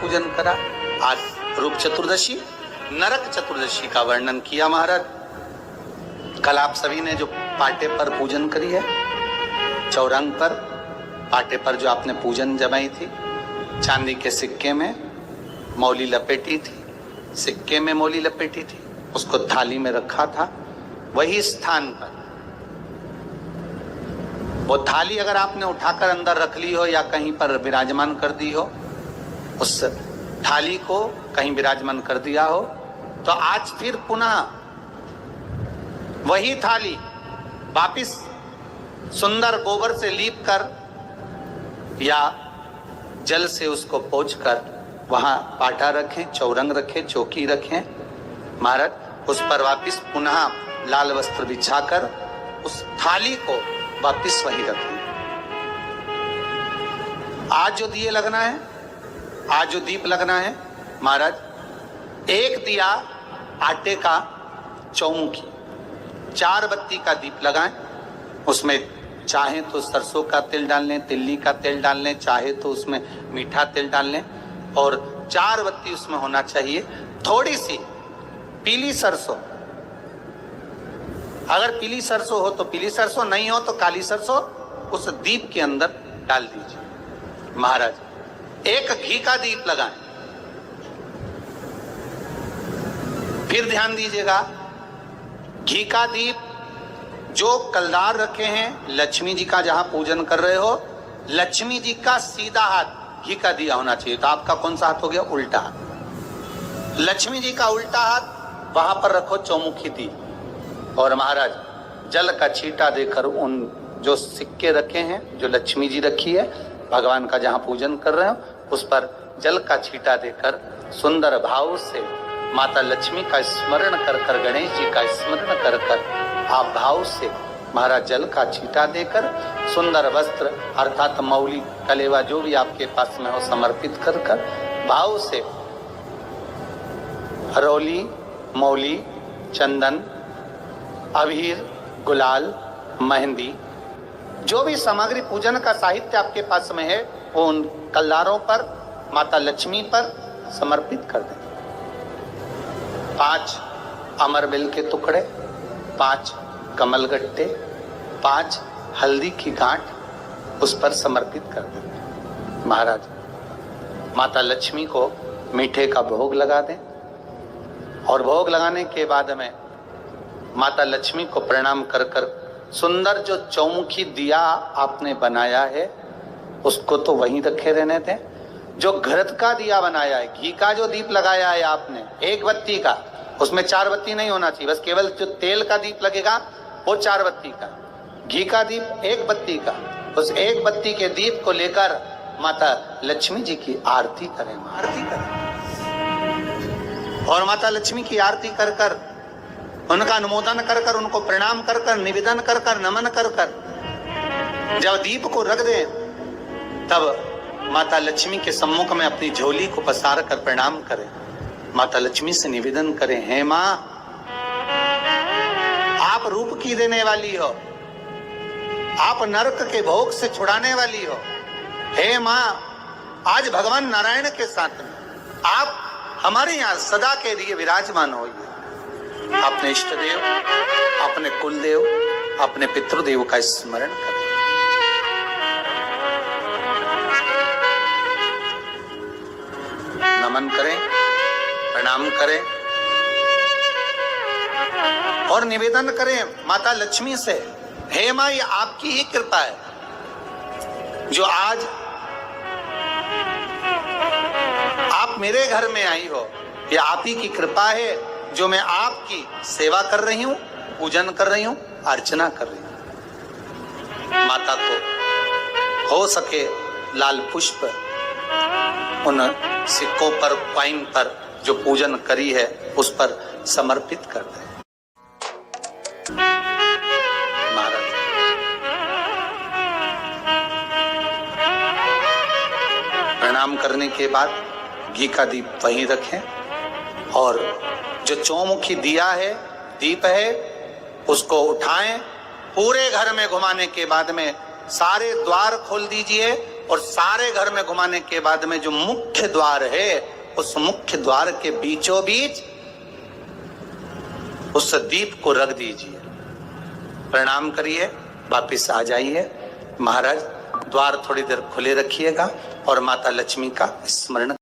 पूजन करा। आज रूप चतुर्दशी, नरक चतुर्दशी का वर्णन किया महाराज। कल आप सभी ने जो पाटे पर पूजन करी है, चौरंग पर पाटे पर जो आपने पूजन जमाई थी, चांदी के सिक्के में मौली लपेटी थी, सिक्के में मौली लपेटी थी, उसको थाली में रखा था। वही स्थान पर वो थाली अगर आपने उठाकर अंदर रख ली हो या कहीं पर विराजमान कर दी हो, उस थाली को कहीं विराजमान कर दिया हो, तो आज फिर पुनः वही थाली वापिस सुंदर गोबर से लीप कर या जल से उसको पोंछ कर वहां पाटा रखें, चौरंग रखें, चौकी रखें महाराज। उस पर वापिस पुनः लाल वस्त्र बिछाकर उस थाली को वापिस वही रखें। आज जो दिए लगना है, आज जो दीप लगना है महाराज, एक दिया आटे का चौमुखी, 4 बत्ती का दीप लगाएं। उसमें चाहे तो सरसों का तेल डाल लें, तिल्ली का तेल डाल लें, चाहे तो उसमें मीठा तेल डाल लें, और 4 बत्ती उसमें होना चाहिए। थोड़ी सी पीली सरसों, अगर पीली सरसों हो तो पीली सरसों, नहीं हो तो काली सरसों उस दीप के अंदर डाल दीजिए महाराज। एक घी का दीप लगाएं। फिर ध्यान दीजिएगा, घी का दीप जो कलदार रखे हैं, लक्ष्मी जी का जहां पूजन कर रहे हो, लक्ष्मी जी का सीधा हाथ घी का दिया होना चाहिए। तो आपका कौन सा हाथ हो गया? उल्टा हाथ। लक्ष्मी जी का उल्टा हाथ वहां पर रखो चौमुखी दीप, और महाराज जल का छींटा देकर उन जो सिक्के रखे हैं, जो लक्ष्मी जी रखी है, भगवान का जहां पूजन कर रहे हो, उस पर जल का छींटा देकर सुंदर भाव से माता लक्ष्मी का स्मरण कर कर, गणेश जी का स्मरण कर कर आप भाव से महाराज जल का छींटा देकर सुंदर वस्त्र अर्थात मौली कलेवा जो भी आपके पास में हो समर्पित कर कर भाव से हरौली, मौली, चंदन, अबीर, गुलाल, मेहंदी, जो भी सामग्री पूजन का साहित्य आपके पास में है, वो उन कलदारों पर, माता लक्ष्मी पर समर्पित कर दें। 5 अमरबेल के टुकड़े, 5 कमलगट्टे, 5 हल्दी की गांठ उस पर समर्पित कर दें महाराज। माता लक्ष्मी को मीठे का भोग लगा दें, और भोग लगाने के बाद में माता लक्ष्मी को प्रणाम कर कर सुंदर जो चौमुखी दिया आपने बनाया है उसको तो वहीं रखे रहने दें। जो घृत का दिया बनाया है, घी का जो दीप लगाया है आपने 1 बत्ती का, उसमें 4 बत्ती नहीं होना चाहिए, बस केवल जो तेल का दीप लगेगा वो 4 बत्ती का, घी का दीप 1 बत्ती का, उस 1 बत्ती के दीप को लेकर माता लक्ष्मी जी की आरती करें, आरती करें, और माता लक्ष्मी की आरती कर कर उनका अनुमोदन कर कर, उनको प्रणाम कर कर, निवेदन कर कर, नमन कर कर जब दीप को रख दें, तब माता लक्ष्मी के सम्मुख में अपनी झोली को पसार कर प्रणाम करें। माता लक्ष्मी से निवेदन करें, हे माँ, आप रूप की देने वाली हो, आप नरक के भोग से छुड़ाने वाली हो। हे माँ, आज भगवान नारायण के साथ में आप हमारे यहाँ सदा के लिए विराजमान होइए। अपने इष्ट देव, अपने कुल देव, अपने पितृदेव का स्मरण करें। नमन करें, प्रणाम करें और निवेदन करें माता लक्ष्मी से, हे माँ, ये आपकी ही कृपा है जो आज आप मेरे घर में आई हो। ये आप ही की कृपा है जो मैं आपकी सेवा कर रही हूं, पूजन कर रही हूं, अर्चना कर रही हूं। माता को हो सके लाल पुष्प उन सिक्कों पर, कॉइन पर जो पूजन करी है उस पर समर्पित कर दें महाराज। प्रणाम करने के बाद घी का दीप वहीं रखें, और जो चौमुखी दिया है, दीप है, उसको उठाएं, पूरे घर में घुमाने के बाद में सारे द्वार खोल दीजिए और सारे घर में घुमाने के बाद में जो मुख्य द्वार है उस मुख्य द्वार के बीचों बीच उस दीप को रख दीजिए, प्रणाम करिए, वापिस आ जाइए। महाराज द्वार थोड़ी देर खुले रखिएगा और माता लक्ष्मी का स्मरण